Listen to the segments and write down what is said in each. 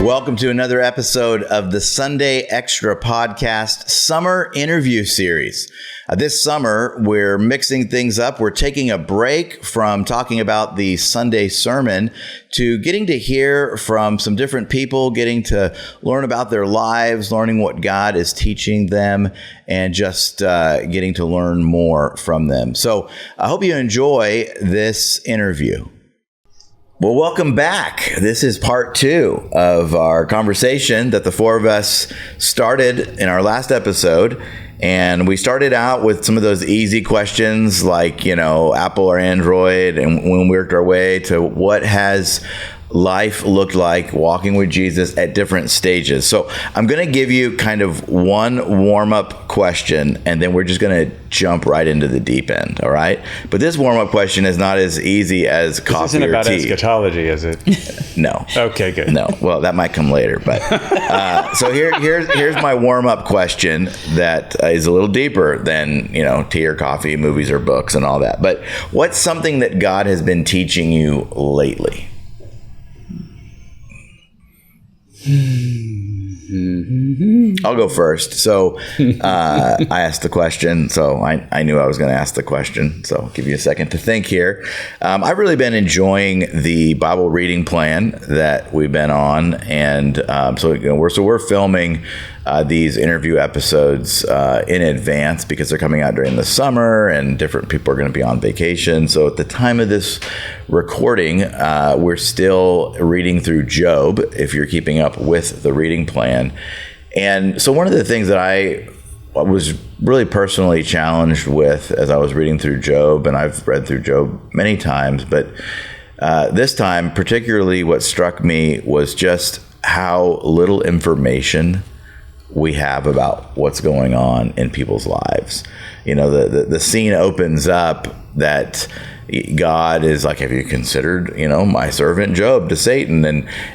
Welcome to another episode of the Sunday Extra Podcast Summer Interview Series. This summer, we're mixing things up. We're taking a break from talking about the Sunday sermon to getting to hear from some different people, getting to learn about their lives, learning what God is teaching them, and just getting to learn more from them. So I hope you enjoy this interview. Well, welcome back. This is part 2 of our conversation that the four of us started in our last episode. And we started out with some of those easy questions like, Apple or Android. And we worked our way to what has life looked like walking with Jesus at different stages. So I'm going to give you kind of one warm-up question, and then we're just going to jump right into the deep end, all right? But this warm-up question is not as easy as coffee or tea. This isn't about eschatology, is it? No. Okay, good. No. Well, that might come later. But so here's my warm-up question that is a little deeper than, tea or coffee, movies or books and all that. But what's something that God has been teaching you lately? I'll go first. So I asked the question, so I knew I was going to ask the question. So I'll give you a second to think here. I've really been enjoying the Bible reading plan that we've been on, and so we're filming these interview episodes in advance because they're coming out during the summer, and different people are going to be on vacation. So at the time of this recording, we're still reading through Job, if you're keeping up with the reading plan. And so one of the things that I was really personally challenged with as I was reading through Job, and I've read through Job many times, but this time particularly what struck me was just how little information we have about what's going on in people's lives. The scene opens up that God is like, have you considered, my servant Job to Satan?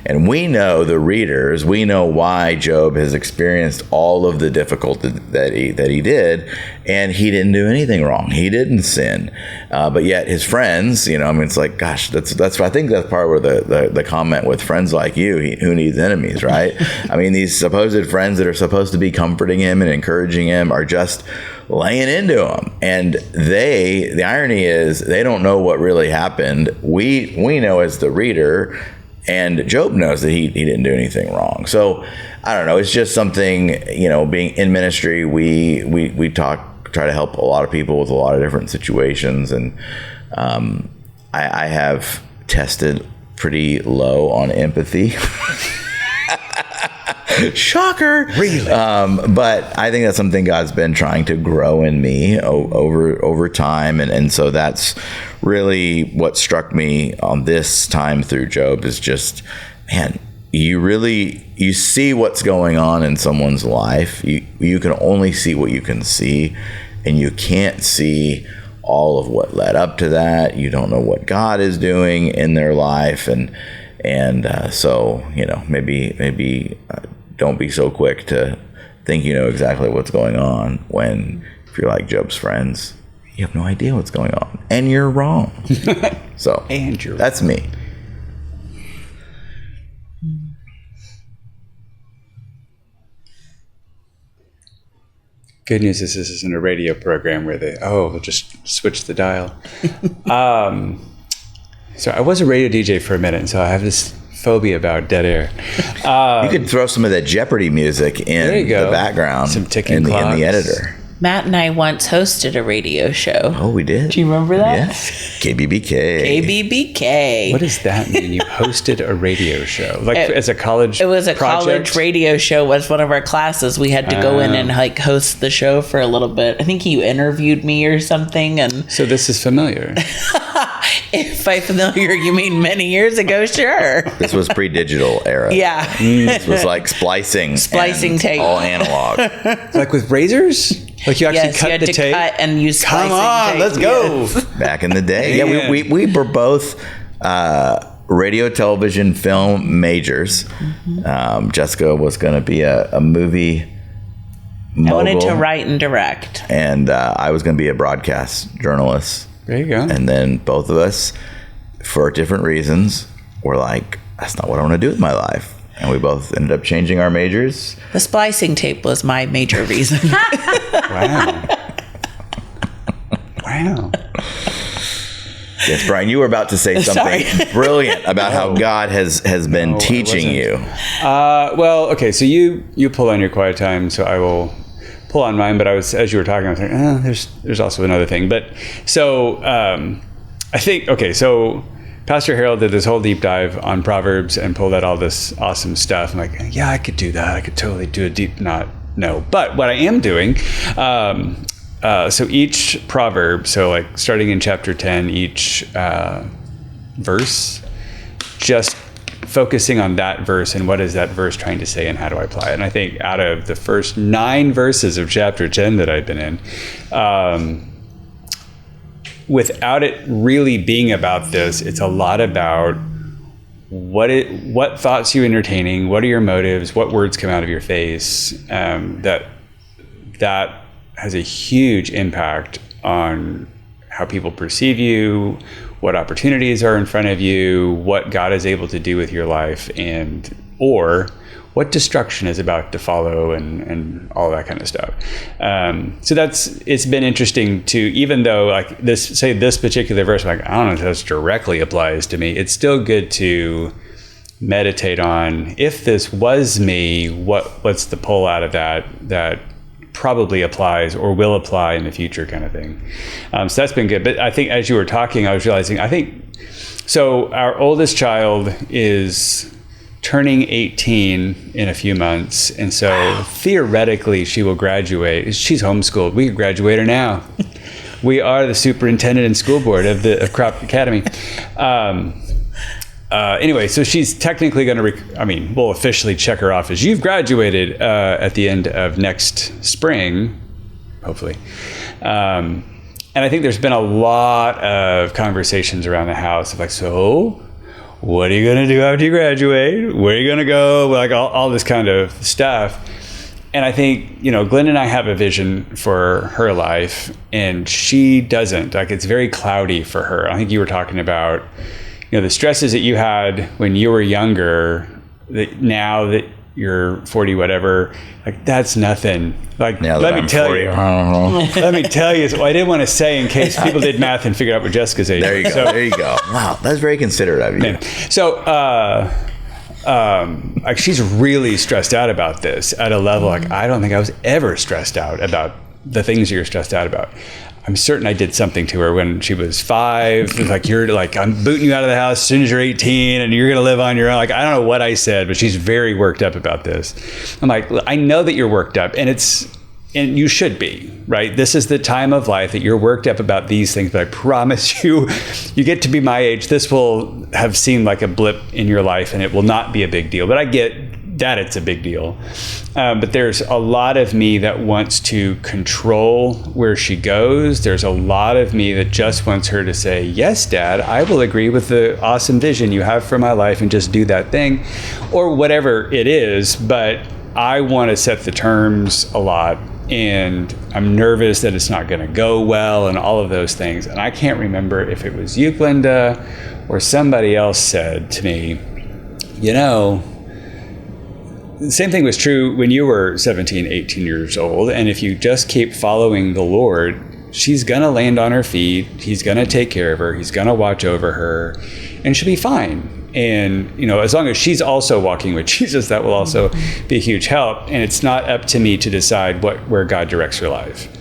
And we know, the readers, we know why Job has experienced all of the difficulty that he did, and he didn't do anything wrong. He didn't sin. But yet his friends, it's like, gosh, that's I think that's part where the comment with friends like you, who needs enemies, right? I mean, these supposed friends that are supposed to be comforting him and encouraging him are just laying into him. And the irony is they don't know what really happened. We know as the reader, and Job knows that he didn't do anything wrong. So I don't know. It's just something, being in ministry, we try to help a lot of people with a lot of different situations. And I have tested pretty low on empathy. Shocker. Really? But I think that's something God's been trying to grow in me over time. And so that's really what struck me on this time through Job is just, man, you see what's going on in someone's life. You can only see what you can see, and you can't see all of what led up to that. You don't know what God is doing in their life. And so, maybe don't be so quick to think you know exactly what's going on when, if you're like Job's friends, you have no idea what's going on, and you're wrong. So that's me. Good news is this isn't a radio program where they'll just switch the dial. So I was a radio DJ for a minute, and so I have this phobia about dead air. You could throw some of that Jeopardy music in the background, some ticking in clocks. the editor. Matt and I once hosted a radio show. Oh, we did? Do you remember that? Yes. KBBK. KBBK. What does that mean? You hosted a radio show? As a college It was a project? college radio show. Was one of our classes. We had to go in and host the show for a little bit. I think you interviewed me or something. And so this is familiar. If by familiar you mean many years ago, sure. This was pre-digital era. Yeah. This was like splicing tape. All analog. Like with razors? Like you actually cut the tape? Cut and use splicing Come on, tape. let's go. Yes. Back in the day. Yeah, we were both radio, television, film majors. Mm-hmm. Jessica was going to be a movie mogul. I wanted to write and direct. And I was going to be a broadcast journalist. There you go. And then both of us, for different reasons, were like, that's not what I want to do with my life. And we both ended up changing our majors. The splicing tape was my major reason. Wow. Wow. Yes, Brian, you were about to say something brilliant about how God has been teaching you. Well, okay, so you pull on your quiet time, so I will pull on mine. But as you were talking, I was like, there's also another thing. But so I think, okay, so Pastor Harold did this whole deep dive on Proverbs and pulled out all this awesome stuff. I'm like, yeah, I could do that. I could totally do But what I am doing, so each proverb, so like starting in chapter 10, each verse, just focusing on that verse and what is that verse trying to say and how do I apply it. And I think out of the first 9 verses of chapter 10 that I've been in, without it really being about this, it's a lot about what thoughts you entertaining, what are your motives, what words come out of your face, that has a huge impact on how people perceive you, what opportunities are in front of you, what God is able to do with your life, or what destruction is about to follow, and all that kind of stuff. So it's been interesting to, even though like this particular verse, I'm like, I don't know if this directly applies to me. It's still good to meditate on, if this was me, what's the pull out of that probably applies or will apply in the future, kind of thing. So that's been good. But I think as you were talking, I was realizing, so our oldest child is turning 18 in a few months. And so theoretically she will graduate. She's homeschooled. We could graduate her now. We are the superintendent and school board of Crook Academy. Anyway, so she's technically going to, we'll officially check her off as you've graduated at the end of next spring, hopefully. And I think there's been a lot of conversations around the house of like, so what are you going to do after you graduate? Where are you going to go? Like all this kind of stuff. And I think, Glenda and I have a vision for her life, and she doesn't. Like, it's very cloudy for her. I think you were talking about, the stresses that you had when you were younger, that now that you're 40, whatever, like that's nothing. Like, let me tell you. Let me tell you. So I didn't want to say in case people did math and figured out what Jessica's age. There you go. There you go. Wow, that's very considerate of you. So, like she's really stressed out about this at a level like I don't think I was ever stressed out about the things you're stressed out about. I'm certain I did something to her when she was 5. It was like, you're like, I'm booting you out of the house as soon as you're 18 and you're going to live on your own. Like, I don't know what I said, but she's very worked up about this. I'm like, I know that you're worked up, and you should be, right? This is the time of life that you're worked up about these things, but I promise you get to be my age, this will have seemed like a blip in your life and it will not be a big deal. But I get that it's a big deal. But there's a lot of me that wants to control where she goes. There's a lot of me that just wants her to say, yes, Dad, I will agree with the awesome vision you have for my life and just do that thing, or whatever it is. But I want to set the terms a lot, and I'm nervous that it's not going to go well and all of those things. And I can't remember if it was you, Glenda, or somebody else said to me, the same thing was true when you were 17, 18 years old. And if you just keep following the Lord, she's going to land on her feet. He's going to take care of her. He's going to watch over her, and she'll be fine. And, as long as she's also walking with Jesus, that will also be a huge help. And it's not up to me to decide where God directs her life.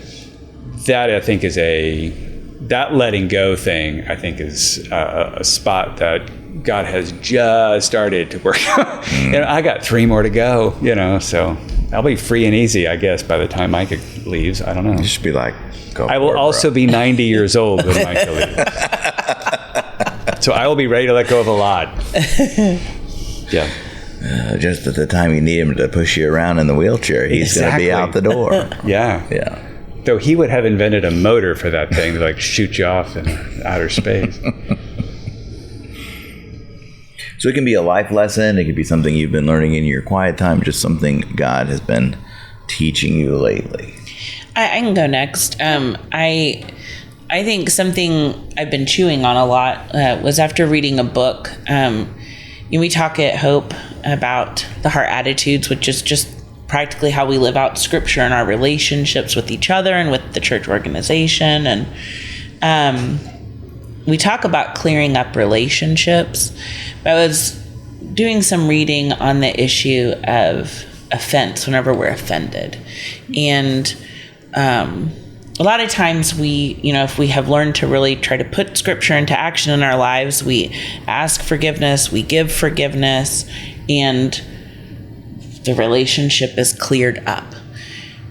That, I think, is that letting go thing, I think, is a spot that God has just started to work on. I got 3 more to go, so I'll be free and easy, I guess, by the time Micah leaves. I don't know. You should be like, go. I will also be 90 years old when Micah leaves. So I will be ready to let go of a lot. Yeah. Just at the time you need him to push you around in the wheelchair, he's going to be out the door. Yeah. Yeah. Though he would have invented a motor for that thing to like shoot you off in outer space. So it can be a life lesson. It could be something you've been learning in your quiet time, just something God has been teaching you lately. I can go next. I think something I've been chewing on a lot was after reading a book. We talk at Hope about the heart attitudes, which is just practically how we live out scripture in our relationships with each other and with the church organization. And we talk about clearing up relationships. But I was doing some reading on the issue of offense whenever we're offended. And a lot of times we, if we have learned to really try to put scripture into action in our lives, we ask forgiveness, we give forgiveness, and the relationship is cleared up.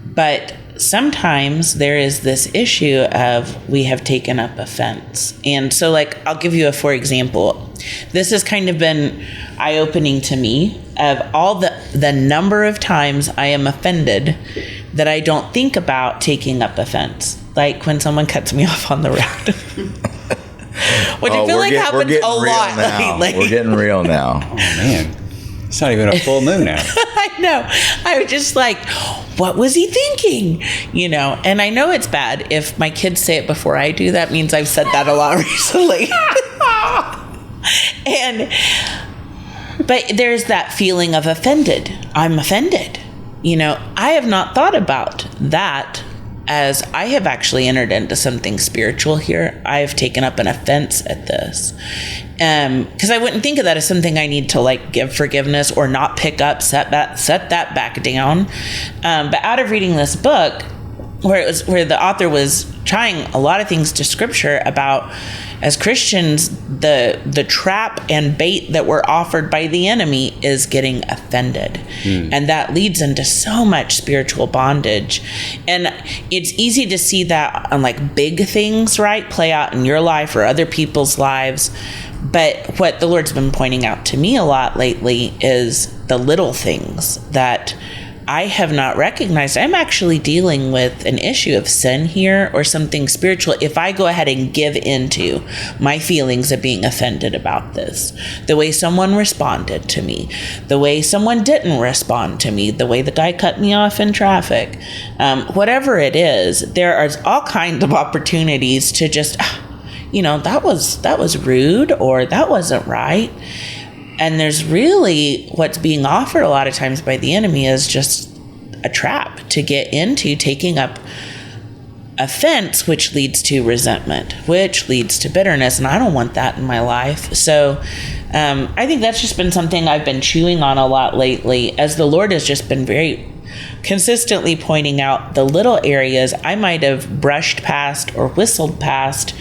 But sometimes there is this issue of we have taken up offense. And so, I'll give you for example. This has kind of been eye-opening to me of all the number of times I am offended that I don't think about taking up offense. Like when someone cuts me off on the road. Which I feel like happens a lot lately. We're getting real now. Oh, man. It's not even a full moon now. I know. I was just like, what was he thinking? And I know it's bad. If my kids say it before I do, that means I've said that a lot recently. But there's that feeling of offended. I'm offended. I have not thought about that as I have actually entered into something spiritual here. I have taken up an offense at this. Because I wouldn't think of that as something I need to give forgiveness or not pick up, set that back down. But out of reading this book, where the author was trying a lot of things to scripture about, as Christians, the trap and bait that we're offered by the enemy is getting offended. And that leads into so much spiritual bondage. And it's easy to see that on big things, right, play out in your life or other people's lives. But what the Lord's been pointing out to me a lot lately is the little things that I have not recognized. I'm actually dealing with an issue of sin here or something spiritual if I go ahead and give into my feelings of being offended about this. The way someone responded to me, the way someone didn't respond to me, the way the guy cut me off in traffic, whatever it is, there are all kinds of opportunities to just, that was rude or that wasn't right. And there's really what's being offered a lot of times by the enemy is just a trap to get into taking up offense, which leads to resentment, which leads to bitterness. And I don't want that in my life. So I think that's just been something I've been chewing on a lot lately, as the Lord has just been very consistently pointing out the little areas I might have brushed past or whistled past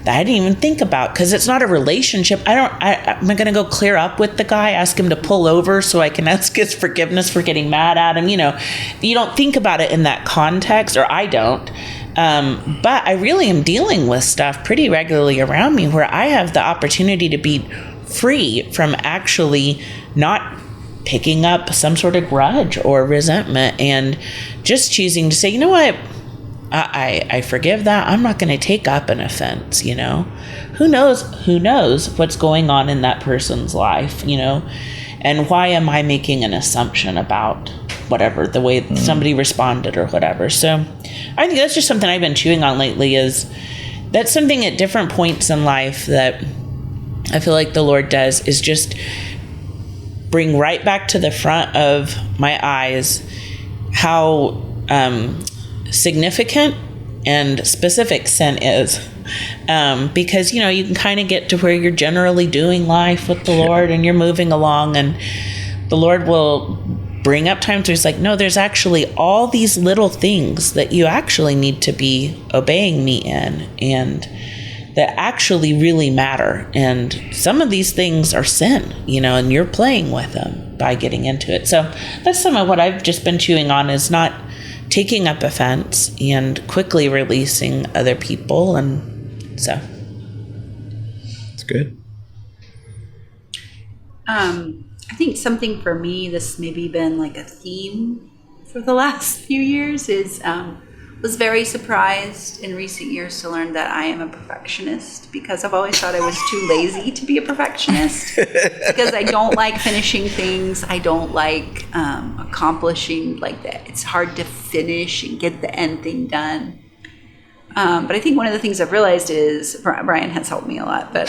that I didn't even think about, because it's not a relationship. I'm going to go clear up with the guy, ask him to pull over so I can ask his forgiveness for getting mad at him. You don't think about it in that context, or I don't. But I really am dealing with stuff pretty regularly around me where I have the opportunity to be free from actually not picking up some sort of grudge or resentment and just choosing to say, you know what, I forgive that. I'm not going to take up an offense. Who knows what's going on in that person's life, and why am I making an assumption about whatever, the way somebody responded or whatever. So I think that's just something I've been chewing on lately, is that's something at different points in life that I feel like the Lord does is just bring right back to the front of my eyes how significant and specific sin is. Because, you can kind of get to where you're generally doing life with the Lord and you're moving along, and the Lord will bring up times where he's like, no, there's actually all these little things that you actually need to be obeying me in, and that actually really matter. And some of these things are sin, and you're playing with them by getting into it. So that's some of what I've just been chewing on, is not taking up offense and quickly releasing other people. And so it's good. I think something for me, this maybe been a theme for the last few years, is was very surprised in recent years to learn that I am a perfectionist, because I've always thought I was too lazy to be a perfectionist because I don't like finishing things. I don't like accomplishing that. It's hard to finish and get the end thing done. But I think one of the things I've realized is, Brian has helped me a lot, but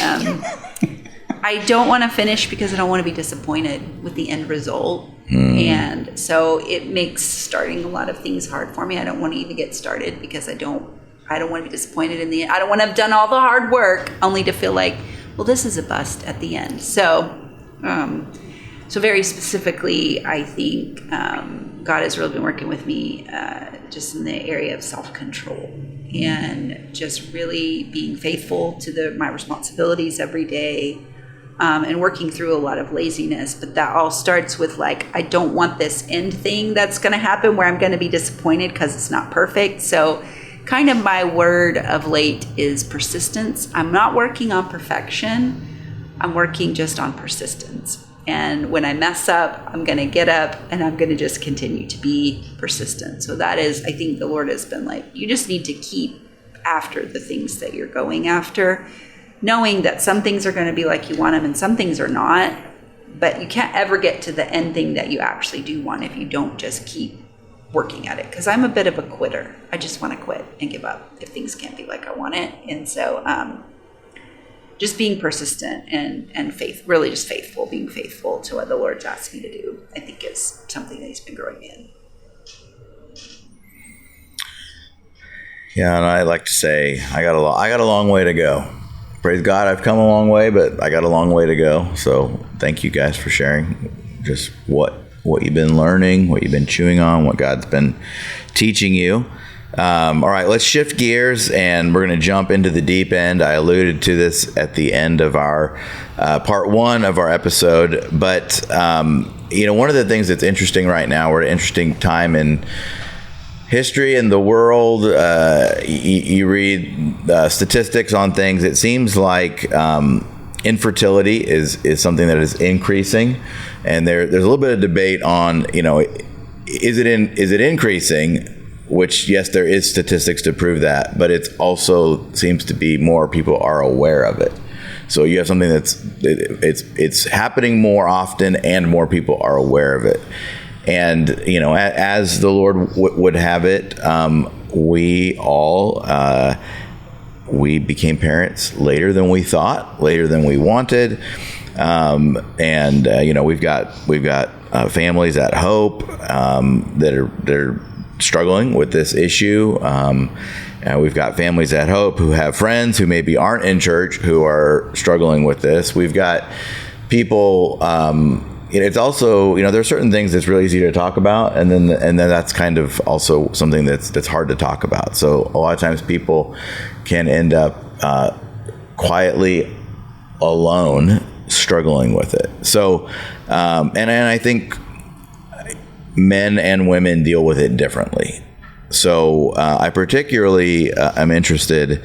I don't want to finish because I don't want to be disappointed with the end result. And so it makes starting a lot of things hard for me. I don't want to even get started because I don't want to be disappointed in the end. I don't want to have done all the hard work only to feel like, well, this is a bust at the end. So, so very specifically, I think God has really been working with me just in the area of self-control and just really being faithful to my responsibilities every day. And working through a lot of laziness, but that all starts with like, I don't want this end thing that's going to happen where I'm going to be disappointed because it's not perfect. So kind of my word of late is persistence. I'm not working on perfection. I'm working just on persistence. And when I mess up, I'm going to get up and I'm going to just continue to be persistent. So that is, I think the Lord has been like, you just need to keep after the things that you're going after, knowing that some things are going to be like you want them and some things are not, but you can't ever get to the end thing that you actually do want if you don't just keep working at it. Because I'm a bit of a quitter. I just want to quit and give up if things can't be like I want it. And so just being persistent and really just faithful, being faithful to what the Lord's asked me to do, I think is something that he's been growing me in. Yeah, and I like to say I got a long way to go. Praise God, I've come a long way, but I got a long way to go. So thank you guys for sharing just what you've been learning, what you've been chewing on, what God's been teaching you. All right, let's shift gears, and we're going to jump into the deep end. I alluded to this at the end of our part one of our episode, but one of the things that's interesting right now, we're at an interesting time in history in the world. You read statistics on things. It seems like infertility is something that is increasing, and there's a little bit of debate on is it increasing? Which, yes, there is statistics to prove that, but it also seems to be more people are aware of it. So you have something it's happening more often, and more people are aware of it. And, as the Lord would have it, we all, we became parents later than we thought, later than we wanted. We've got families at Hope that are struggling with this issue. We've got families at Hope who have friends who maybe aren't in church who are struggling with this. We've got people... it's also, there are certain things that's really easy to talk about, and then that's kind of also something that's hard to talk about. So a lot of times people can end up quietly alone struggling with it. So, and I think men and women deal with it differently. So I particularly am interested,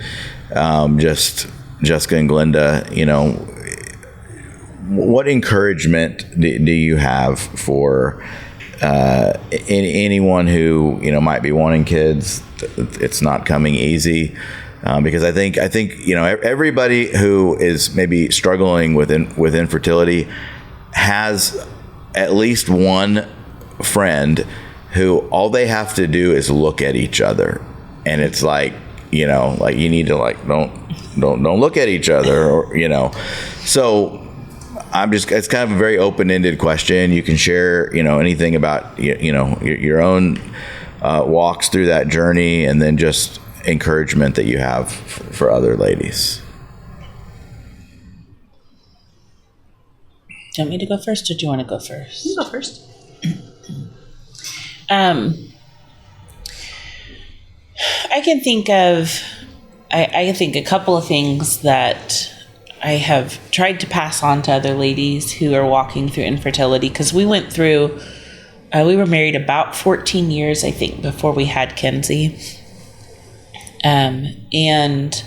Jessica and Glenda, what encouragement do you have for anyone who might be wanting kids? It's not coming easy, because I think everybody who is maybe struggling with infertility has at least one friend who all they have to do is look at each other, and it's like you need to don't look at each other, or so. It's kind of a very open-ended question. You can share, anything about, your own walks through that journey, and then just encouragement that you have for other ladies. Do you want me to go first, or do you want to go first? You go first. I can think of, I think a couple of things that I have tried to pass on to other ladies who are walking through infertility, because we went through, we were married about 14 years, I think, before we had Kinsey. And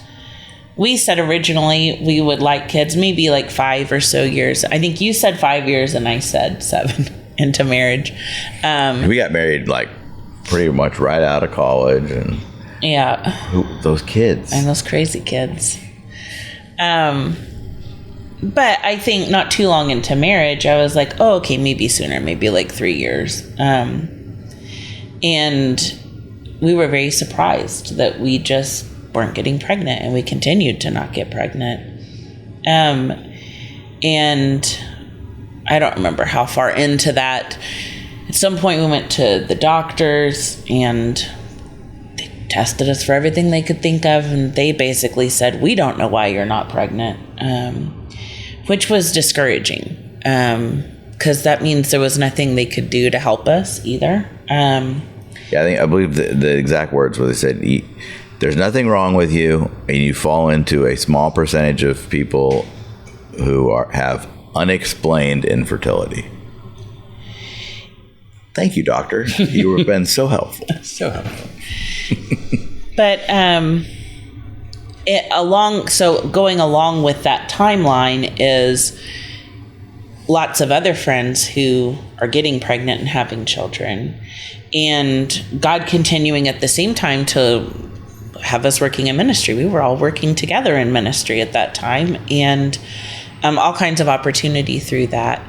we said originally we would like kids, maybe like 5 or so years. I think you said 5 years and I said 7 into marriage. We got married like pretty much right out of college, and those kids and those crazy kids. But I think not too long into marriage, I was like, oh, okay, maybe sooner, maybe like 3 years. And we were very surprised that we just weren't getting pregnant, and we continued to not get pregnant. And I don't remember how far into that. At some point we went to the doctors and they tested us for everything they could think of. And they basically said, we don't know why you're not pregnant, which was discouraging. Because that means there was nothing they could do to help us either. I believe the exact words where they said, there's nothing wrong with you, and you fall into a small percentage of people who have unexplained infertility. Thank you, doctor. You have been so helpful. So helpful. But going along with that timeline is lots of other friends who are getting pregnant and having children, and God continuing at the same time to have us working in ministry. We were all working together in ministry at that time, and all kinds of opportunity through that.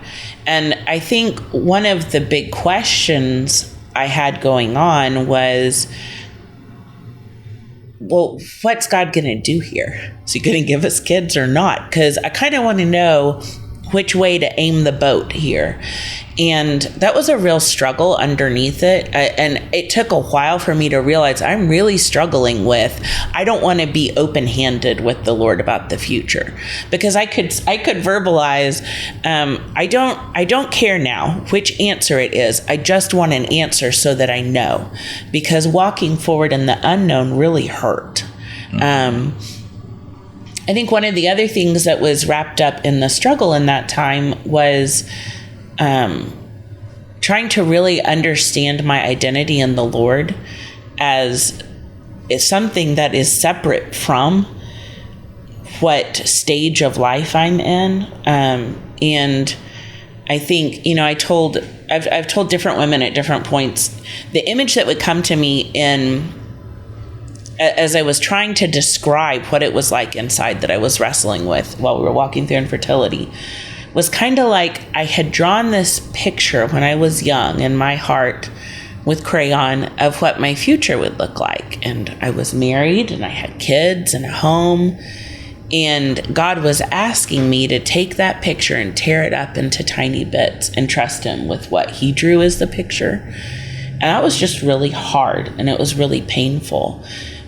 And I think one of the big questions I had going on was, well, what's God going to do here? Is he going to give us kids or not? Because I kind of want to know which way to aim the boat here. And that was a real struggle underneath it. And it took a while for me to realize I'm really struggling with, I don't want to be open-handed with the Lord about the future, because I could verbalize, I don't care now which answer it is. I just want an answer so that I know, because walking forward in the unknown really hurt. I think one of the other things that was wrapped up in the struggle in that time was trying to really understand my identity in the Lord as something that is separate from what stage of life I'm in. And I think, I've told different women at different points, the image that would come to me as I was trying to describe what it was like inside that I was wrestling with while we were walking through infertility, was kind of like I had drawn this picture when I was young in my heart with crayon of what my future would look like. And I was married and I had kids and a home. And God was asking me to take that picture and tear it up into tiny bits and trust him with what he drew as the picture. And that was just really hard, and it was really painful,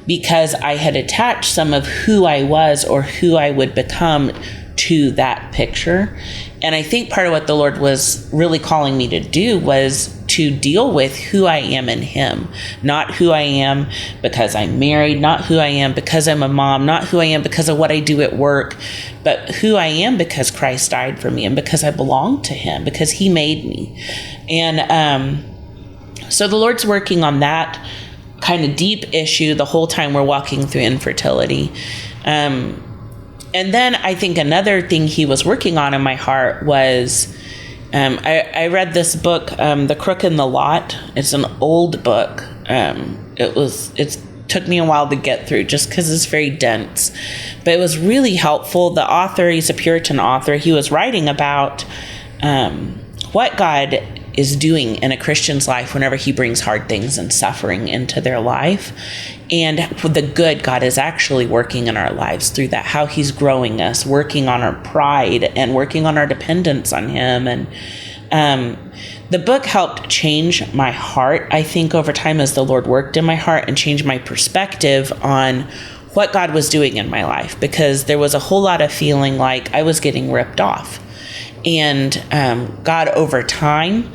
because I had attached some of who I was or who I would become to that picture. And I think part of what the Lord was really calling me to do was to deal with who I am in him, not who I am because I'm married, not who I am because I'm a mom, not who I am because of what I do at work, but who I am because Christ died for me and because I belong to him, because he made me. And so the Lord's working on that kind of deep issue the whole time we're walking through infertility. And then I think another thing he was working on in my heart was, I read this book, The Crook and the Lot. It's an old book. It took me a while to get through just because it's very dense, but it was really helpful. The author, he's a Puritan author. He was writing about what God is doing in a Christian's life whenever he brings hard things and suffering into their life, and the good God is actually working in our lives through that, how he's growing us, working on our pride and working on our dependence on him. And the book helped change my heart, I think, over time as the Lord worked in my heart and changed my perspective on what God was doing in my life, because there was a whole lot of feeling like I was getting ripped off. And God, over time,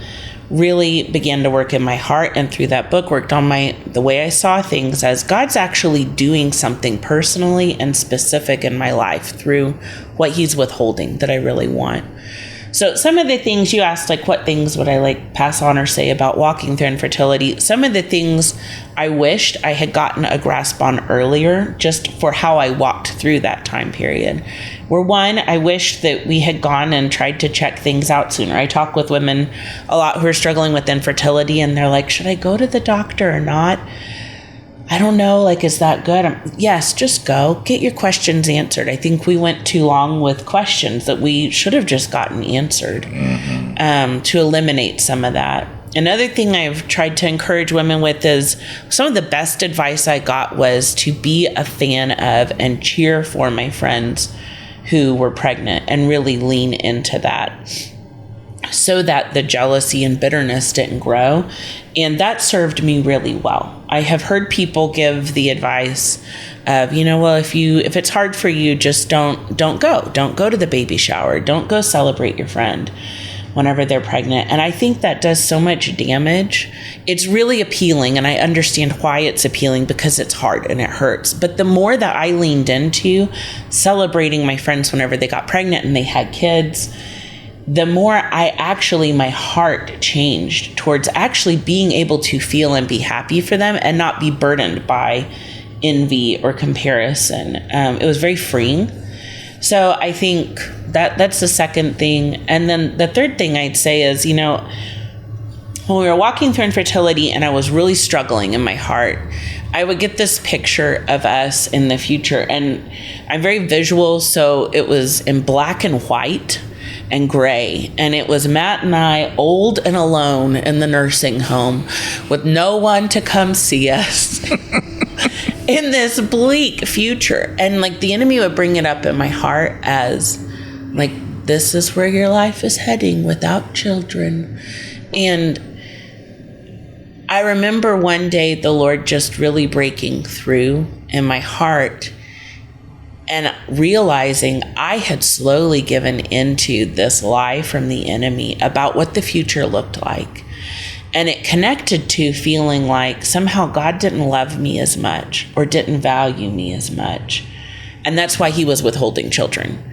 really began to work in my heart, and through that book worked on the way I saw things as God's actually doing something personally and specific in my life through what he's withholding that I really want. So some of the things you asked, like what things would I pass on or say about walking through infertility? Some of the things I wished I had gotten a grasp on earlier, just for how I walked through that time period, were one, I wished that we had gone and tried to check things out sooner. I talk with women a lot who are struggling with infertility, and they're like, should I go to the doctor or not? I don't know, is that good? Yes, just go. Get your questions answered. I think we went too long with questions that we should have just gotten answered, to eliminate some of that. Another thing I've tried to encourage women with is some of the best advice I got was to be a fan of and cheer for my friends who were pregnant and really lean into that so that the jealousy and bitterness didn't grow. And that served me really well. I have heard people give the advice of, well, if it's hard for you, just don't go to the baby shower. Don't go celebrate your friend whenever they're pregnant. And I think that does so much damage. It's really appealing, and I understand why it's appealing, because it's hard and it hurts. But the more that I leaned into celebrating my friends whenever they got pregnant and they had kids, the more my heart changed towards actually being able to feel and be happy for them and not be burdened by envy or comparison. It was very freeing. So I think that's the second thing. And then the third thing I'd say is, when we were walking through infertility and I was really struggling in my heart, I would get this picture of us in the future. And I'm very visual, so it was in black and white and gray. And it was Matt and I, old and alone in the nursing home with no one to come see us. In this bleak future. And the enemy would bring it up in my heart as this is where your life is heading without children. And I remember one day the Lord just really breaking through in my heart and realizing I had slowly given into this lie from the enemy about what the future looked like. And it connected to feeling like somehow God didn't love me as much or didn't value me as much. And that's why he was withholding children.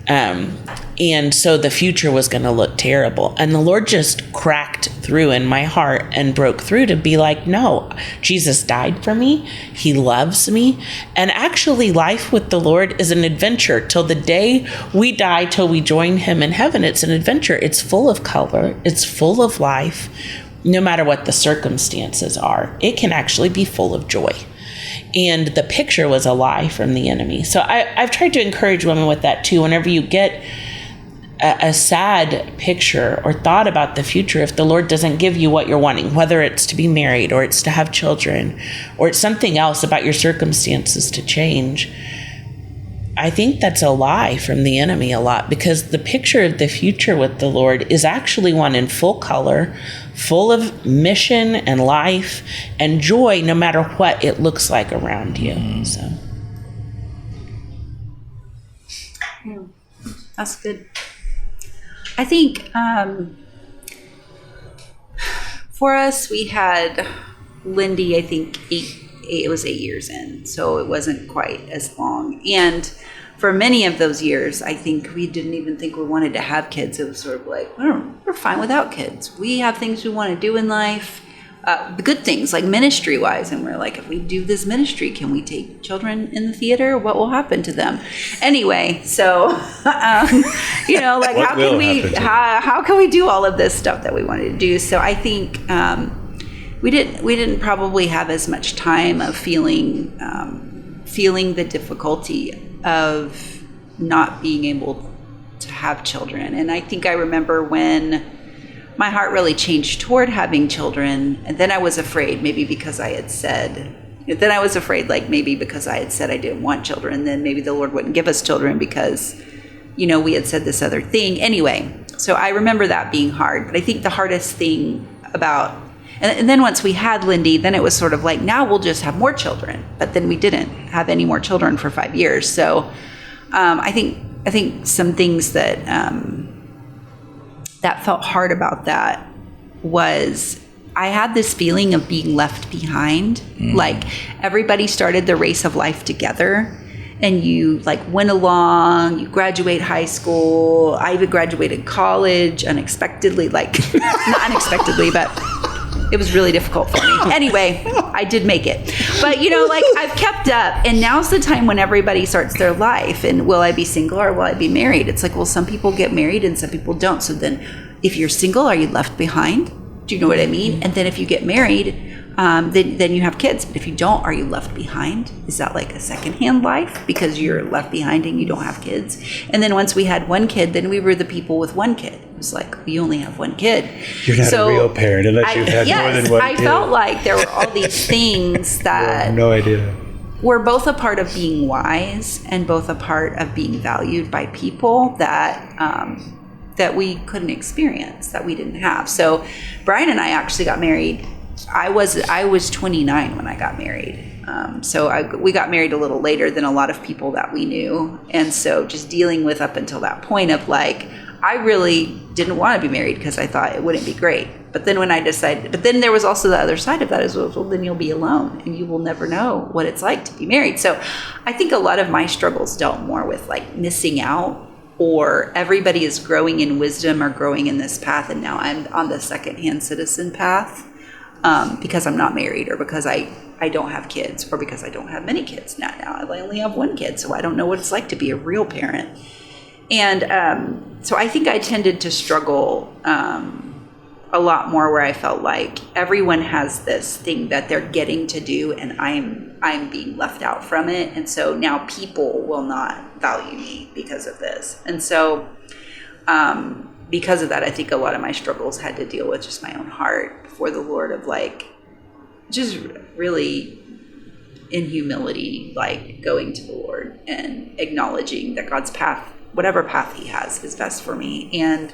And so the future was going to look terrible. And the Lord just cracked through in my heart and broke through to be like, no, Jesus died for me. He loves me. And actually life with the Lord is an adventure till the day we die, till we join him in heaven. It's an adventure. It's full of color. It's full of life. No matter what the circumstances are, it can actually be full of joy. And the picture was a lie from the enemy. So I've tried to encourage women with that too. Whenever you get a sad picture or thought about the future, if the Lord doesn't give you what you're wanting, whether it's to be married or it's to have children or it's something else about your circumstances to change, I think that's a lie from the enemy a lot, because the picture of the future with the Lord is actually one in full color, full of mission and life and joy, no matter what it looks like around you. So, that's good. I think for us, we had Lindy, I think it was 8 years in, so it wasn't quite as long. And for many of those years, I think we didn't even think we wanted to have kids. It was sort of like, we're fine without kids. We have things we want to do in life, the good things, like ministry-wise. And we're like, if we do this ministry, can we take children in the theater? What will happen to them? Anyway, so, how can we do all of this stuff that we wanted to do? So I think we didn't probably have as much time of feeling the difficulty of not being able to have children. And I think I remember when my heart really changed toward having children, and then I was afraid, maybe because I had said I didn't want children, then maybe the Lord wouldn't give us children because, we had said this other thing. Anyway, so I remember that being hard. But I think the hardest thing and then once we had Lindy, then it was sort of like, now we'll just have more children. But then we didn't have any more children for 5 years. So I think some things that that felt hard about that was I had this feeling of being left behind. Like everybody started the race of life together. And you went along, you graduate high school. I even graduated college unexpectedly, not unexpectedly, but it was really difficult for me. Anyway, I did make it. But, I've kept up. And now's the time when everybody starts their life. And will I be single or will I be married? It's like, well, some people get married and some people don't. So then if you're single, are you left behind? Do you know what I mean? And then if you get married, then you have kids. But if you don't, are you left behind? Is that like a secondhand life because you're left behind and you don't have kids? And then once we had one kid, then we were the people with one kid. It was like, we only have one kid. You're not a real parent unless you've had more than one kid. I felt like there were all these things that... no idea. we're both a part of being wise and both a part of being valued by people that we couldn't experience, that we didn't have. So Brian and I actually got married. I was 29 when I got married. We got married a little later than a lot of people that we knew. And so just dealing with up until that point of like, I really didn't want to be married because I thought it wouldn't be great. But then when I decided, but then there was also the other side of that as well, then you'll be alone and you will never know what it's like to be married. So I think a lot of my struggles dealt more with like missing out, or everybody is growing in wisdom or growing in this path. And now I'm on the secondhand citizen path because I'm not married, or because I don't have kids, or because I don't have many kids now. I only have one kid, so I don't know what it's like to be a real parent. And so I think I tended to struggle a lot more, where I felt like everyone has this thing that they're getting to do and I'm being left out from it. And so now people will not value me because of this. And so because of that, I think a lot of my struggles had to deal with just my own heart before the Lord, of like, just really in humility, like going to the Lord and acknowledging that God's path, whatever path he has, is best for me. And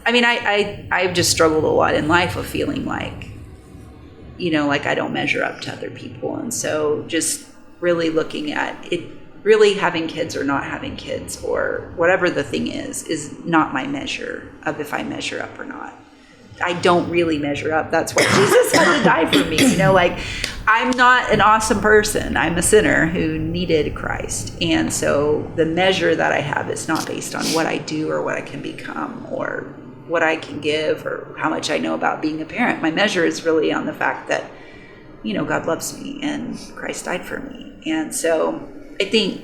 I mean, I've just struggled a lot in life of feeling like, you know, like I don't measure up to other people. And so just really looking at it, really having kids or not having kids, or whatever the thing is not my measure of if I measure up or not. I don't really measure up. That's why Jesus had to die for me. You know, like, I'm not an awesome person. I'm a sinner who needed Christ. And so the measure that I have is not based on what I do or what I can become or what I can give or how much I know about being a parent. My measure is really on the fact that, you know, God loves me and Christ died for me. And so I think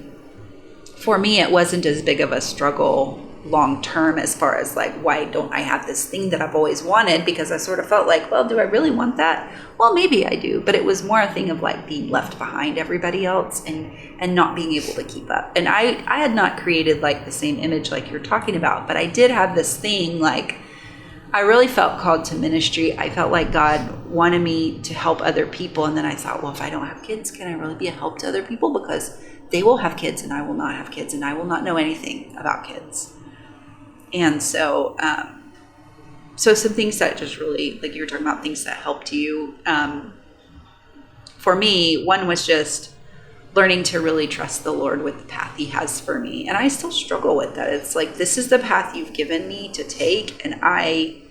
for me, it wasn't as big of a struggle long term as far as like, why don't I have this thing that I've always wanted? Because I sort of felt like, well, do I really want that? Well, maybe I do, but it was more a thing of like being left behind everybody else and not being able to keep up. And I had not created like the same image like you're talking about, but I did have this thing, like, I really felt called to ministry. I felt like God wanted me to help other people. And then I thought, well, if I don't have kids, can I really be a help to other people? Because they will have kids and I will not have kids and I will not know anything about kids. And so, so some things that just really, like you were talking about, things that helped you. For me, one was just learning to really trust the Lord with the path he has for me. And I still struggle with that. It's like, this is the path you've given me to take, and I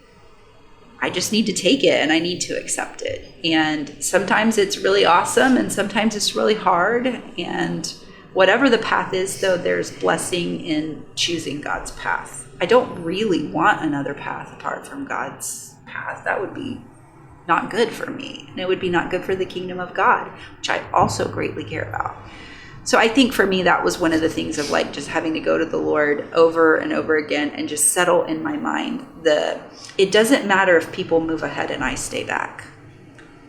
just need to take it and I need to accept it. And sometimes it's really awesome and sometimes it's really hard. And whatever the path is, though, there's blessing in choosing God's path. I don't really want another path apart from God's path. That would be not good for me. And it would be not good for the kingdom of God, which I also greatly care about. So I think for me, that was one of the things of like just having to go to the Lord over and over again and just settle in my mind it doesn't matter if people move ahead and I stay back.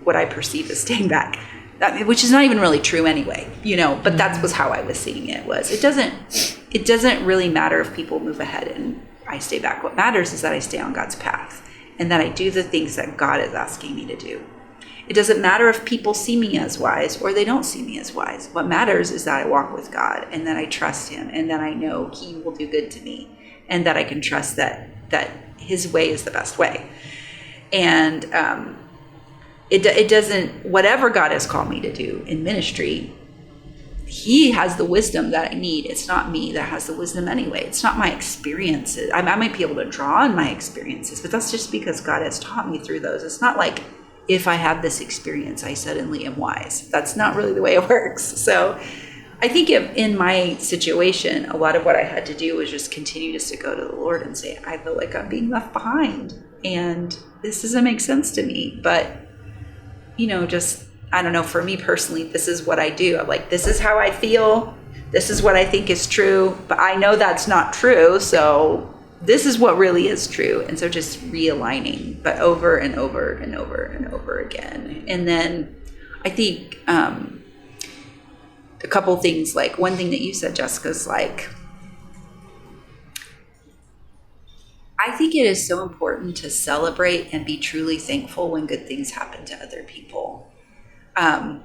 What I perceive as staying back, which is not even really true anyway, you know, but that was how I was seeing it. Was it doesn't really matter if people move ahead and I stay back. What matters is that I stay on God's path and that I do the things that God is asking me to do. It doesn't matter if people see me as wise or they don't see me as wise. What matters is that I walk with God and that I trust him and that I know he will do good to me and that I can trust that his way is the best way. And it doesn't, whatever God has called me to do in ministry, he has the wisdom that I need. It's not me that has the wisdom anyway. It's not my experiences. I might be able to draw on my experiences, but that's just because God has taught me through those. It's not like if I have this experience, I suddenly am wise. That's not really the way it works. So I think in my situation, a lot of what I had to do was just continue just to go to the Lord and say, I feel like I'm being left behind and this doesn't make sense to me. But, you know, just, I don't know, for me personally, this is what I do. I'm like, this is how I feel. This is what I think is true, but I know that's not true. So this is what really is true. And so just realigning, but over and over and over and over again. And then I think a couple things, like one thing that you said, Jessica, is like, I think it is so important to celebrate and be truly thankful when good things happen to other people.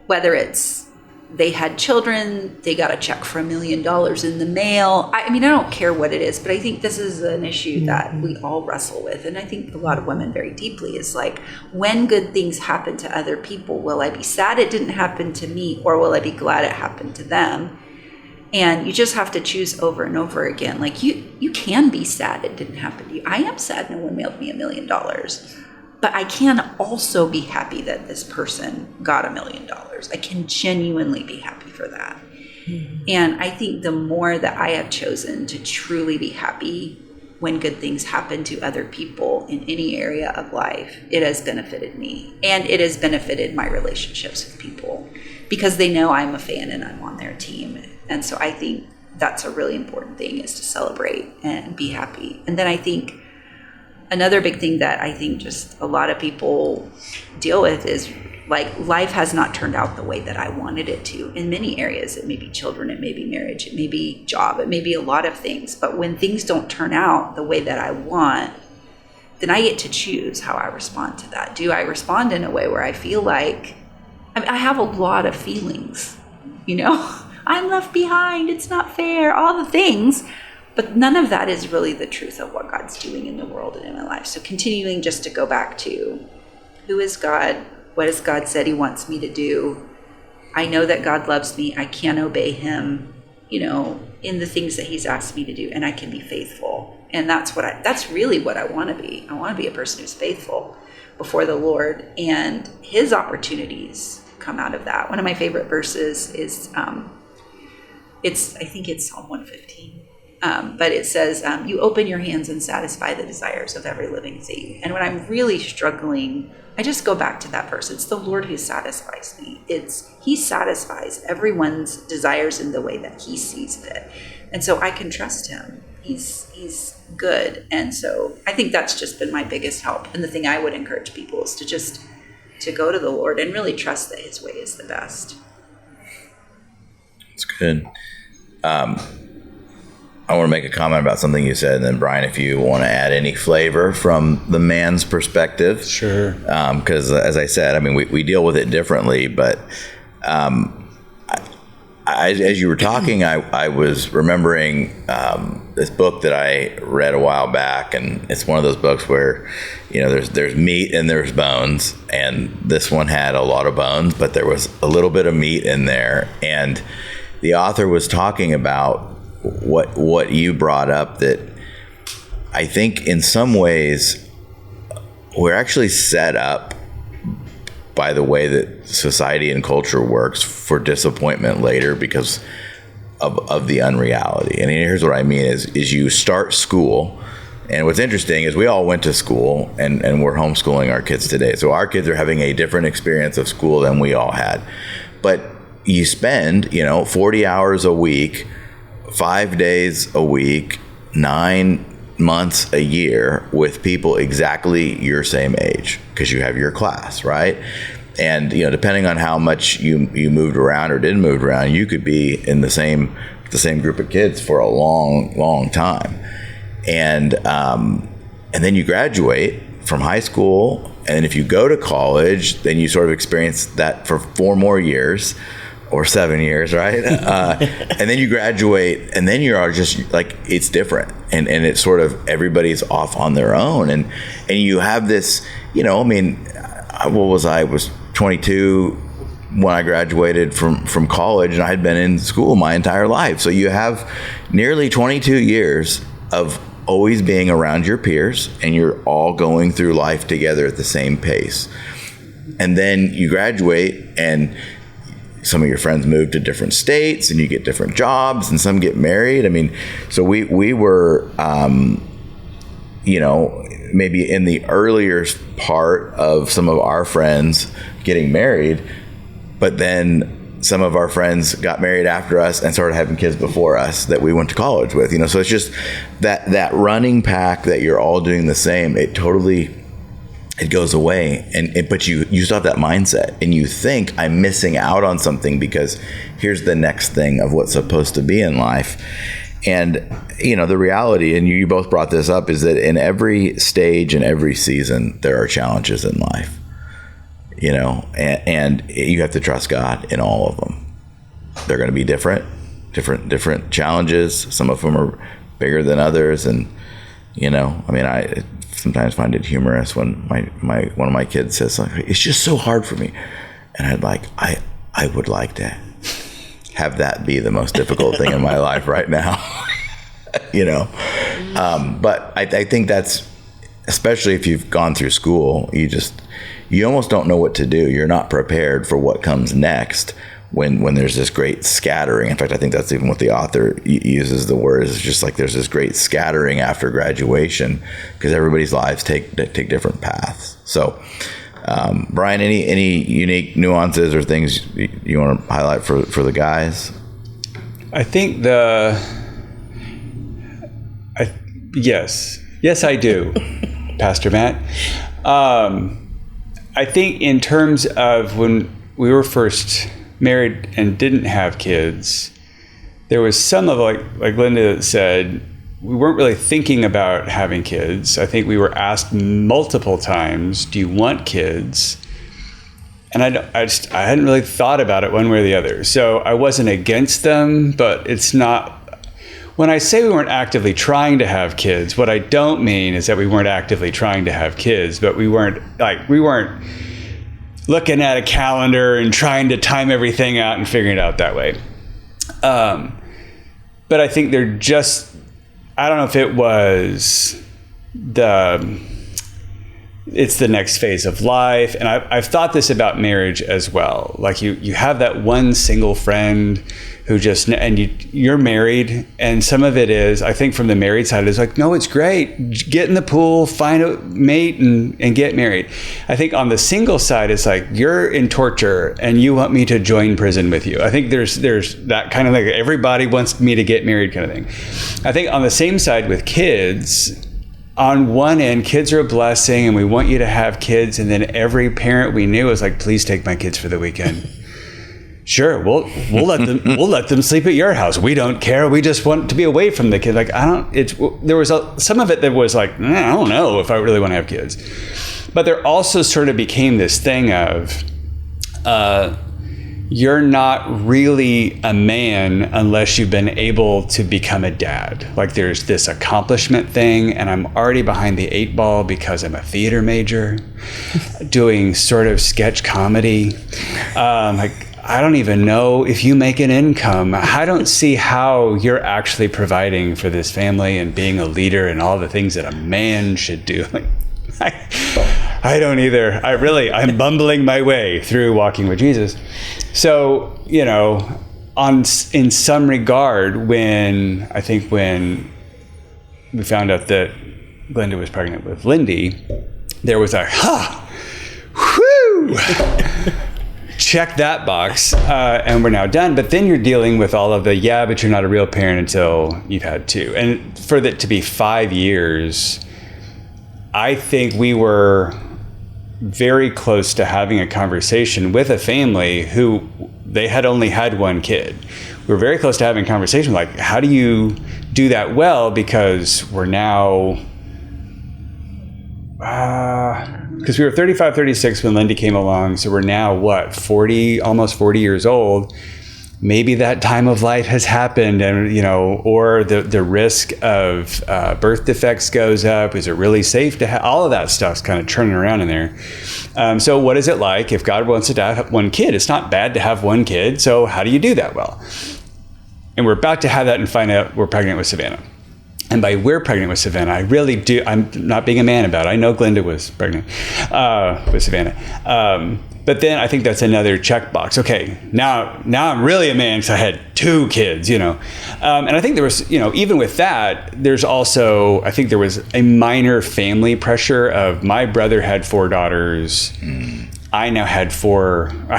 Whether it's they had children, they got a check for $1 million in the mail. I mean, I don't care what it is, but I think this is an issue that we all wrestle with. And I think a lot of women very deeply is like, when good things happen to other people, will I be sad it didn't happen to me, or will I be glad it happened to them? And you just have to choose over and over again. Like you can be sad it didn't happen to you. I am sad no one mailed me $1 million. But I can also be happy that this person got $1 million. I can genuinely be happy for that. Mm-hmm. And I think the more that I have chosen to truly be happy when good things happen to other people in any area of life, it has benefited me. And it has benefited my relationships with people because they know I'm a fan and I'm on their team. And so I think that's a really important thing, is to celebrate and be happy. And then I think another big thing that I think just a lot of people deal with is like, life has not turned out the way that I wanted it to in many areas. It may be children, it may be marriage, it may be job, it may be a lot of things. But when things don't turn out the way that I want, then I get to choose how I respond to that. Do I respond in a way where I feel like, I have a lot of feelings, I'm left behind, it's not fair, all the things. But none of that is really the truth of what God's doing in the world and in my life. So continuing just to go back to, who is God? What has God said he wants me to do? I know that God loves me. I can obey him, in the things that he's asked me to do, and I can be faithful. And that's really what I want to be. I want to be a person who's faithful before the Lord, and his opportunities come out of that. One of my favorite verses is, I think it's Psalm 115. But it says, you open your hands and satisfy the desires of every living thing. And when I'm really struggling, I just go back to that verse. It's the Lord who satisfies me. He satisfies everyone's desires in the way that he sees fit. And so I can trust him. He's good. And so I think that's just been my biggest help. And the thing I would encourage people is to go to the Lord and really trust that his way is the best. That's good. I want to make a comment about something you said, and then Brian, if you want to add any flavor from the man's perspective. Sure. Because as I said, we deal with it differently, but as you were talking, I was remembering this book that I read a while back, and it's one of those books where, there's meat and there's bones, and this one had a lot of bones, but there was a little bit of meat in there, and the author was talking about what you brought up, that I think in some ways we're actually set up by the way that society and culture works for disappointment later because of the unreality. And here's what I mean is you start school, and what's interesting is we all went to school, and we're homeschooling our kids today. So our kids are having a different experience of school than we all had. But you spend, 40 hours a week, 5 days a week, 9 months a year with people exactly your same age, because you have your class, right? And depending on how much you moved around or didn't move around, you could be in the same group of kids for a long time. And then you graduate from high school, and if you go to college, then you sort of experience that for 4 more years. Or 7 years, right? And then you graduate, and then you're just like, it's different. And it's sort of, everybody's off on their own. And you have this, what was I? Was 22 when I graduated from college, and I had been in school my entire life. So you have nearly 22 years of always being around your peers, and you're all going through life together at the same pace. And then you graduate, and some of your friends move to different states, and you get different jobs, and some get married. So we were, maybe in the earlier part of some of our friends getting married, but then some of our friends got married after us and started having kids before us that we went to college with. So it's just that running pack that you're all doing the same. It goes away, but you still have that mindset, and you think, I'm missing out on something because here's the next thing of what's supposed to be in life. And the reality, and you both brought this up, is that in every stage and every season there are challenges in life, and you have to trust God in all of them. they're going to be different challenges. Some of them are bigger than others. And, I sometimes find it humorous when one of my kids says, it's just so hard for me. And I would like to have that be the most difficult thing in my life right now. But I think that's, especially if you've gone through school, you almost don't know what to do. You're not prepared for what comes next when there's this great scattering. In fact, I think that's even what the author uses the word, is just like there's this great scattering after graduation because everybody's lives take different paths. So, Brian, any unique nuances or things you want to highlight for the guys? I think yes, I do, Pastor Matt. I think in terms of when we were first married and didn't have kids, there was some of, like Glenda said, we weren't really thinking about having kids. I think we were asked multiple times, do you want kids? And I hadn't really thought about it one way or the other. So I wasn't against them, but it's not, when I say we weren't actively trying to have kids, what I don't mean is that we weren't actively trying to have kids, but we weren't looking at a calendar and trying to time everything out and figuring it out that way. But I think they're just, I don't know if it was it's the next phase of life. And I've thought this about marriage as well. Like you have that one single friend who you're married, and some of it is, I think from the married side, is like, no, it's great. Get in the pool, find a mate and get married. I think on the single side, it's like, you're in torture and you want me to join prison with you. I think there's that kind of, like, everybody wants me to get married kind of thing. I think on the same side with kids, on one end, kids are a blessing and we want you to have kids. And then every parent we knew was like, please take my kids for the weekend. Sure, we'll let them sleep at your house. We don't care. We just want to be away from the kids. Like, there was some of it that was like, I don't know if I really want to have kids. But there also sort of became this thing of, you're not really a man unless you've been able to become a dad. Like, there's this accomplishment thing, and I'm already behind the 8 ball because I'm a theater major doing sort of sketch comedy. I don't even know if you make an income. I don't see how you're actually providing for this family and being a leader and all the things that a man should do. I don't either. I'm bumbling my way through walking with Jesus. So, in some regard, when we found out that Glenda was pregnant with Lindy, there was a, whoo! Check that box, and we're now done. But then you're dealing with all of the, but you're not a real parent until you've had 2. And for it to be 5 years, I think we were very close to having a conversation with a family who they had only had 1 kid. We were very close to having a conversation like, how do you do that well? Because we're now, because we were 35, 36 when Lindy came along. So we're now, almost 40 years old. Maybe that time of life has happened, and or the risk of birth defects goes up. Is it really safe to have all of that stuff's kind of turning around in there? So what is it like if God wants to have 1 kid? It's not bad to have 1 kid. So how do you do that well? And we're about to have that and find out we're pregnant with Savannah. And by we're pregnant with Savannah, I really do. I'm not being a man about it. I know Glenda was pregnant with Savannah. But then I think that's another checkbox. Okay, now I'm really a man because I had 2 kids, And I think there was, even with that, there's also, I think there was a minor family pressure of my brother had 4 daughters. I now had 4. I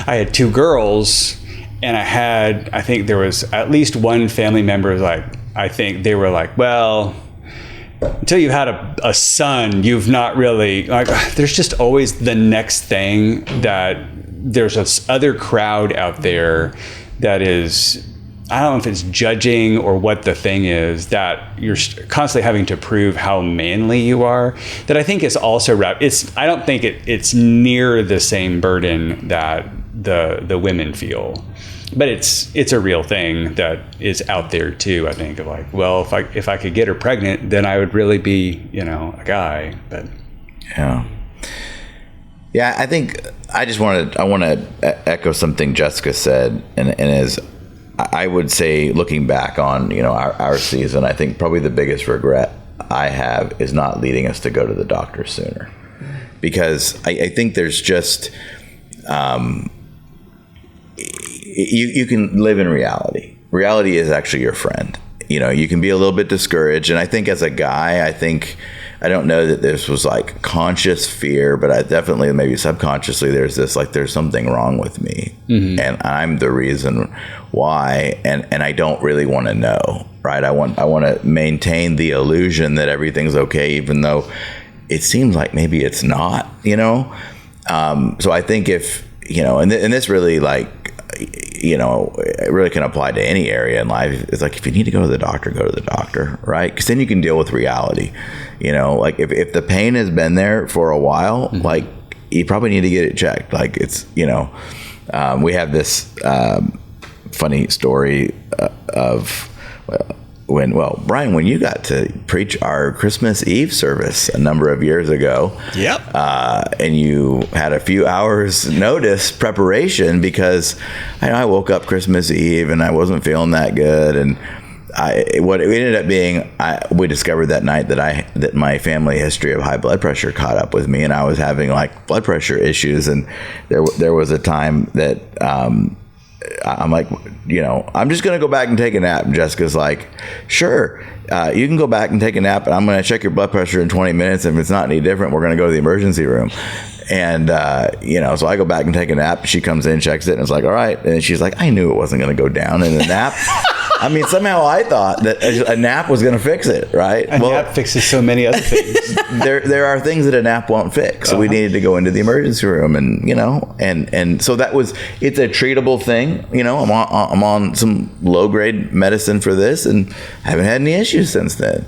had 2 girls, and I think there was at least one family member I think they were like, well, until you had a son, you've not really, there's just always the next thing, that there's this other crowd out there that is, I don't know if it's judging or what the thing is, that you're constantly having to prove how manly you are, that I think is also I don't think it's near the same burden that the women feel. but it's a real thing that is out there too. I think of like, well, if I could get her pregnant, then I would really be, a guy. But yeah, I think I want to echo something Jessica said, and as I would say, looking back on our season, I think probably the biggest regret I have is not leading us to go to the doctor sooner, because I think there's just you can live in reality. Reality is actually your friend. You can be a little bit discouraged. And I think as a guy, I don't know that this was like conscious fear, but I definitely, maybe subconsciously, there's this, like, there's something wrong with me. Mm-hmm. And I'm the reason why. And I don't really want to know, right? I want to maintain the illusion that everything's okay, even though it seems like maybe it's not, So I think if, and this really, like, it really can apply to any area in life. It's like, if you need to go to the doctor, go to the doctor, right? Because then you can deal with reality. Like if the pain has been there for a while, mm-hmm. like, you probably need to get it checked. Like, it's, we have this funny story of Brian, when you got to preach our Christmas Eve service a number of years ago, yep, and you had a few hours notice preparation, because I woke up Christmas Eve and I wasn't feeling that good, and what it ended up being, we discovered that night that my family history of high blood pressure caught up with me, and I was having like blood pressure issues, and there was a time that I'm like, I'm just going to go back and take a nap. And Jessica's like, sure, you can go back and take a nap, and I'm going to check your blood pressure in 20 minutes. If it's not any different, we're going to go to the emergency room. And, so I go back and take a nap. She comes in, checks it, and it's like, all right. And she's like, I knew it wasn't going to go down in a nap. I mean, somehow I thought that a nap was going to fix it, right? A nap fixes so many other things. There are things that a nap won't fix. So we needed to go into the emergency room, and so it's a treatable thing. I'm on some low grade medicine for this, and I haven't had any issues since then.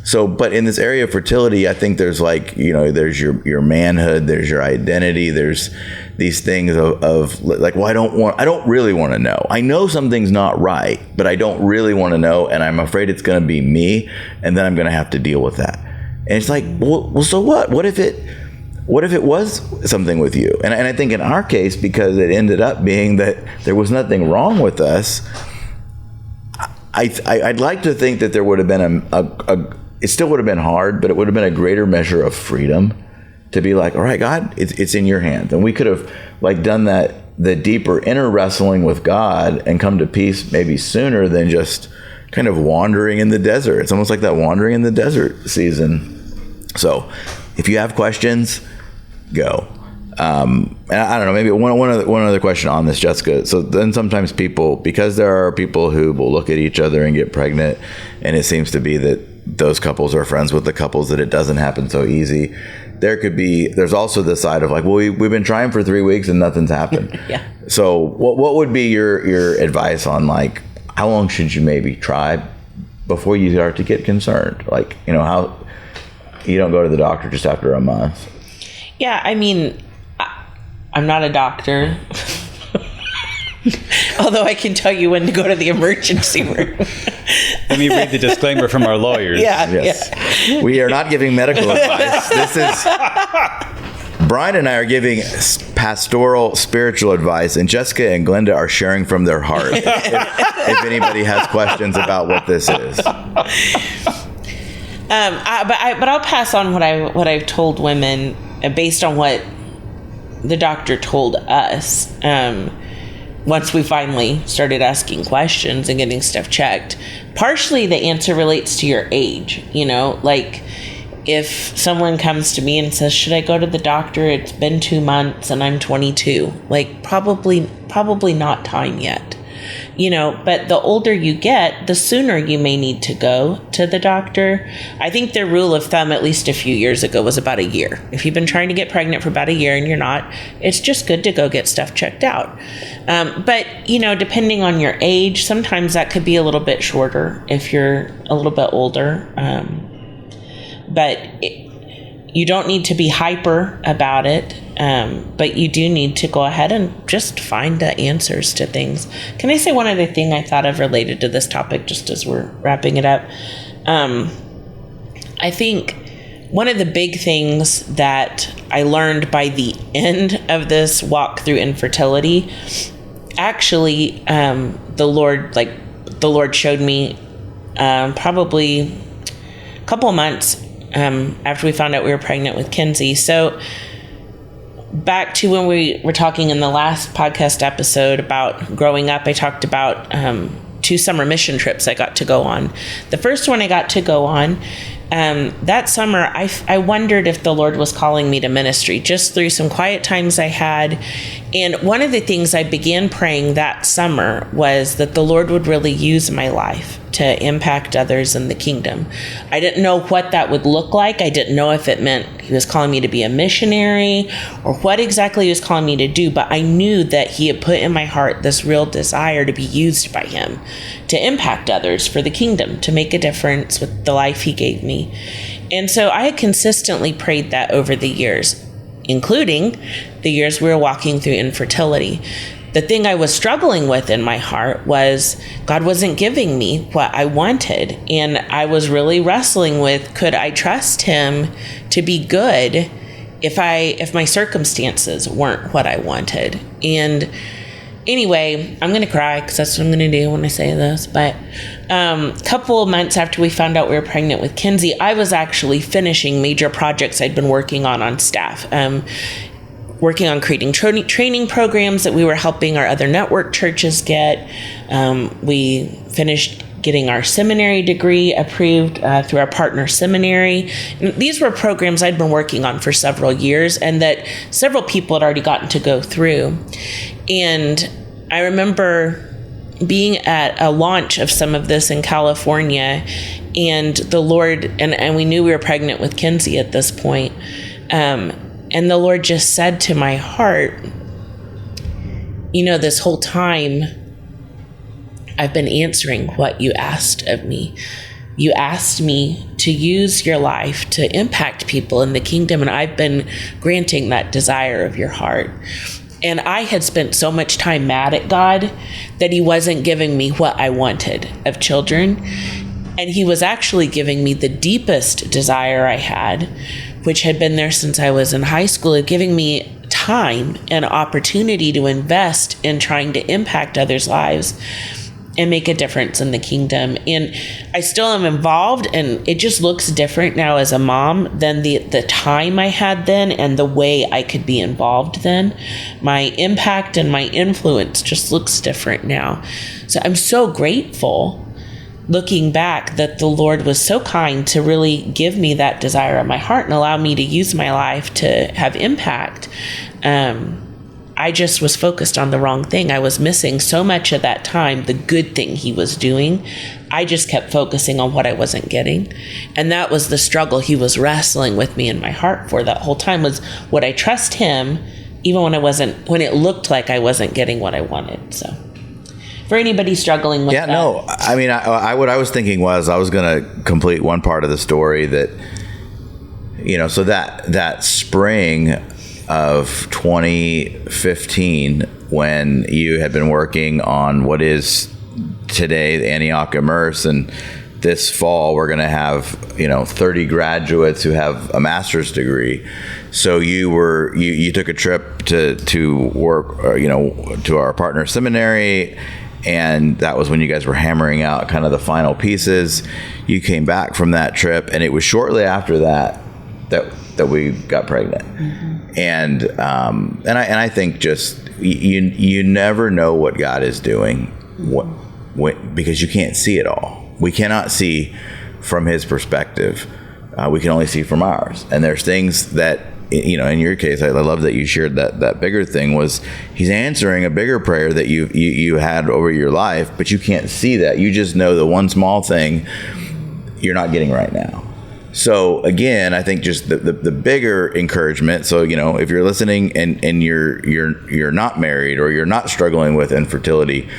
So, but in this area of fertility, I think there's like, there's your manhood, there's your identity, there's these things of like, well, I don't really want to know. I know something's not right, but I don't really want to know, and I'm afraid it's going to be me, and then I'm going to have to deal with that. And it's like, well, so what? What if it was something with you? And I think in our case, because it ended up being that there was nothing wrong with us, I'd like to think that there would have been it still would have been hard, but it would have been a greater measure of freedom to be like, all right, God, it's in your hands. And we could have like done the deeper inner wrestling with God and come to peace maybe sooner than just kind of wandering in the desert. It's almost like that wandering in the desert season. So if you have questions, go. And I don't know, maybe one other question on this, Jessica. So then sometimes because there are people who will look at each other and get pregnant, and it seems to be that those couples are friends with the couples that it doesn't happen so easy. There's also the side of like, well, we've been trying for 3 weeks and nothing's happened. Yeah. So what would be your advice on like, how long should you maybe try before you start to get concerned? Like, how you don't go to the doctor just after a month. Yeah. I mean, I'm not a doctor. Although I can tell you when to go to the emergency room. Let me read the disclaimer from our lawyers. Yeah, yes. Yeah. We are not giving medical advice. This is Brian and I are giving pastoral, spiritual advice, and Jessica and Glenda are sharing from their heart. If anybody has questions about what this is, but I'll pass on what I've told women based on what the doctor told us. Once we finally started asking questions and getting stuff checked, partially the answer relates to your age. Like if someone comes to me and says, should I go to the doctor? It's been 2 months and I'm 22. Like probably not time yet. But the older you get, the sooner you may need to go to the doctor. I think their rule of thumb, at least a few years ago, was about a year. If you've been trying to get pregnant for about a year and you're not, it's just good to go get stuff checked out. But, depending on your age, sometimes that could be a little bit shorter if you're a little bit older. But you don't need to be hyper about it. But you do need to go ahead and just find the answers to things. Can I say one other thing I thought of related to this topic, just as we're wrapping it up? I think one of the big things that I learned by the end of this walk through infertility, actually, the Lord showed me probably a couple of months after we found out we were pregnant with Kinsey. So back to when we were talking in the last podcast episode about growing up, I talked about 2 summer mission trips I got to go on. The first one I got to go on, that summer, I wondered if the Lord was calling me to ministry just through some quiet times I had. And one of the things I began praying that summer was that the Lord would really use my life to impact others in the kingdom. I didn't know what that would look like. I didn't know if it meant he was calling me to be a missionary or what exactly he was calling me to do, but I knew that he had put in my heart this real desire to be used by him to impact others for the kingdom, to make a difference with the life he gave me. And so I had consistently prayed that over the years, including the years we were walking through infertility. The thing I was struggling with in my heart was God wasn't giving me what I wanted. And I was really wrestling with, could I trust him to be good if my circumstances weren't what I wanted? And anyway, I'm going to cry because that's what I'm going to do when I say this. But a couple of months after we found out we were pregnant with Kinsey, I was actually finishing major projects I'd been working on staff. Working on creating training programs that we were helping our other network churches get. We finished getting our seminary degree approved through our partner seminary. And these were programs I'd been working on for several years and that several people had already gotten to go through. And I remember being at a launch of some of this in California, and the Lord, and we knew we were pregnant with Kinsey at this point, and the Lord just said to my heart, this whole time I've been answering what you asked of me. You asked me to use your life to impact people in the kingdom, and I've been granting that desire of your heart. And I had spent so much time mad at God that he wasn't giving me what I wanted of children. And he was actually giving me the deepest desire I had, which had been there since I was in high school, of giving me time and opportunity to invest in trying to impact others' lives and make a difference in the kingdom. And I still am involved, and it just looks different now as a mom than the time I had then and the way I could be involved then. My impact and my influence just looks different now. So I'm so grateful, looking back, that the Lord was so kind to really give me that desire of my heart and allow me to use my life to have impact. I just was focused on the wrong thing. I was missing so much of that time, the good thing he was doing. I just kept focusing on what I wasn't getting. And that was the struggle he was wrestling with me in my heart for that whole time, was, would I trust him even when it looked like I wasn't getting what I wanted? So for anybody struggling with that. No, I mean, what I was thinking was I was going to complete one part of the story that, so that spring of 2015, when you had been working on what is today the Antioch Immerse, and this fall we're going to have 30 graduates who have a master's degree. So you took a trip to work to our partner seminary, and that was when you guys were hammering out kind of the final pieces. You came back from that trip, and it was shortly after that we got pregnant. Mm-hmm. And I think just you never know what God is doing, because you can't see it all. We cannot see from his perspective. We can only see from ours. And there's things that, in your case, I love that you shared that bigger thing was he's answering a bigger prayer that you had over your life, but you can't see that. You just know the one small thing you're not getting right now. So again, I think just the bigger encouragement. So, if you're listening and you're not married or you're not struggling with infertility,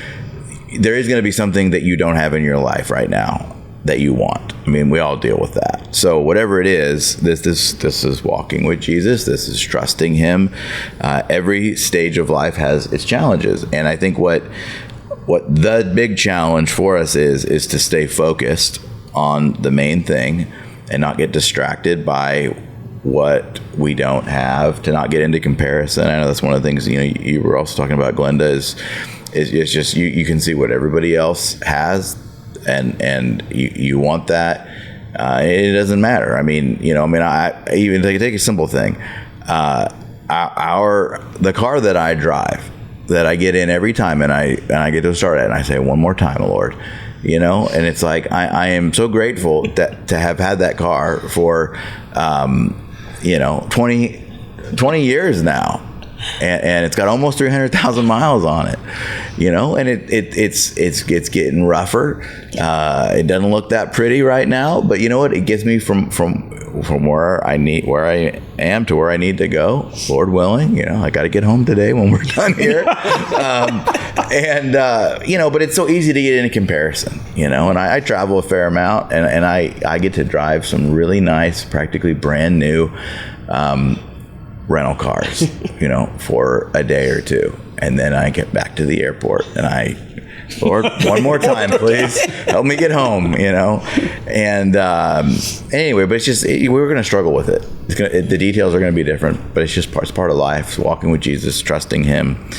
there is going to be something that you don't have in your life right now that you want. I mean, we all deal with that. So whatever it is, this is walking with Jesus. This is trusting him. Every stage of life has its challenges. And I think what the big challenge for us is to stay focused on the main thing and not get distracted by what we don't have, to not get into comparison. I know that's one of the things, you were also talking about, Glenda, is just you can see what everybody else has, and you want that. It doesn't matter. I even take a simple thing. The car that I drive, that I get in every time, and I get to start it, and I say, one more time, Lord, and it's like, I am so grateful that to have had that car for 20 years now, and it's got almost 300,000 miles on it, and it's getting rougher. It doesn't look that pretty right now, but you know what? It gets me from where I am to where I need to go, Lord willing. I got to get home today when we're done here. But it's so easy to get into comparison, and I travel a fair amount, and I get to drive some really nice, practically brand new rental cars, for a day or two. And then I get back to the airport and Lord, one more time, please help me get home, And anyway, but it's just, we're going to struggle with it. The details are going to be different, but it's part of life. It's walking with Jesus, trusting him.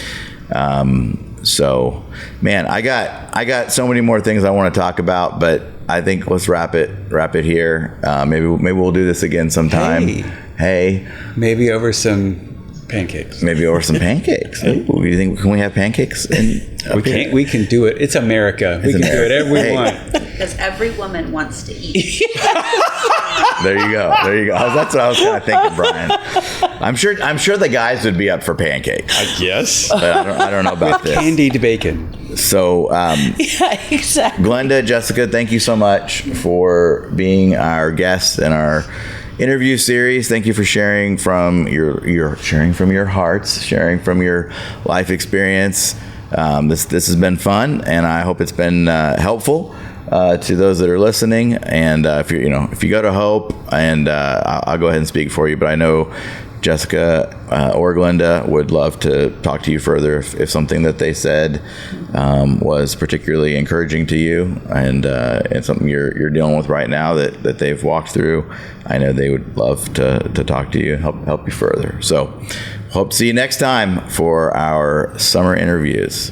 So, man, I got so many more things I want to talk about, but I think let's wrap it here. Maybe we'll do this again sometime. Hey. Maybe over some pancakes. Ooh, do you think, can we have pancakes? We can do it. It's America. We can do whatever we want. Because every woman wants to eat. There you go. That's what I was kind of thinking, Brian. I'm sure the guys would be up for pancakes. Yes. But I don't know about this. Candied bacon. So, Yeah, exactly. Glenda, Jessica, thank you so much for being our guests in our interview series. Thank you for sharing from your hearts, sharing from your life experience. This has been fun, and I hope it's been helpful to those that are listening. And if you go to Hope, and I'll go ahead and speak for you, but I know Jessica or Glenda would love to talk to you further if something that they said was particularly encouraging to you, and something you're dealing with right now that they've walked through. I know they would love to talk to you, help you further. So hope to see you next time for our summer interviews.